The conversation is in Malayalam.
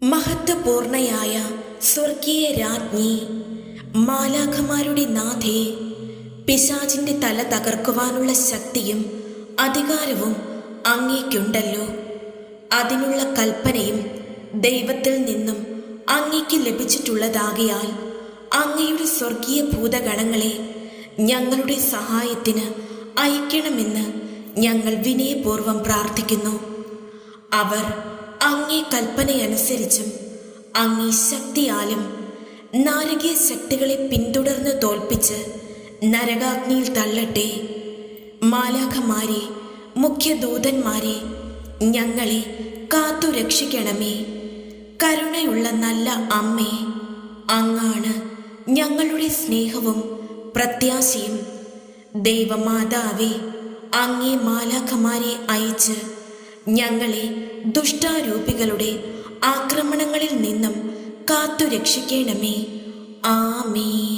മഹത്വപൂർണയായ സ്വർഗീയ രാജ്ഞി, മാലാഖമാരുടെ നാഥേ, പിശാചിന്റെ തല തകർക്കുവാനുള്ള ശക്തിയും അധികാരവും അങ്ങേക്കുണ്ടല്ലോ. അതിനുള്ള കൽപ്പനയും ദൈവത്തിൽ നിന്നും അങ്ങേക്ക് ലഭിച്ചിട്ടുള്ളതാകയാൽ അങ്ങയുടെ സ്വർഗീയ ഭൂതഗണങ്ങളെ ഞങ്ങളുടെ സഹായത്തിന് അയക്കണമെന്ന് ഞങ്ങൾ വിനയപൂർവം പ്രാർത്ഥിക്കുന്നു. അവർ അങ്ങേ കൽപ്പനയനുസരിച്ചും അങ്ങേ ശക്തിയാലും നാരകീയ ശക്തികളെ പിന്തുടർന്ന് തോൽപ്പിച്ച് നരകാഗ്നിയിൽ തള്ളട്ടെ. മാലാഖമാരെ, മുഖ്യദൂതന്മാരെ, ഞങ്ങളെ കാത്തു രക്ഷിക്കണമേ. കരുണയുള്ള നല്ല അമ്മേ, അങ്ങാണ് ഞങ്ങളുടെ സ്നേഹവും പ്രത്യാശയും. ദൈവമാതാവേ, അങ്ങേ മാലാഖമാരെ അയച്ച് ഞങ്ങളെ ദുഷ്ടാരൂപികളുടെ ആക്രമണങ്ങളിൽ നിന്നും കാത്തു രക്ഷിക്കണമേ. ആമേൻ.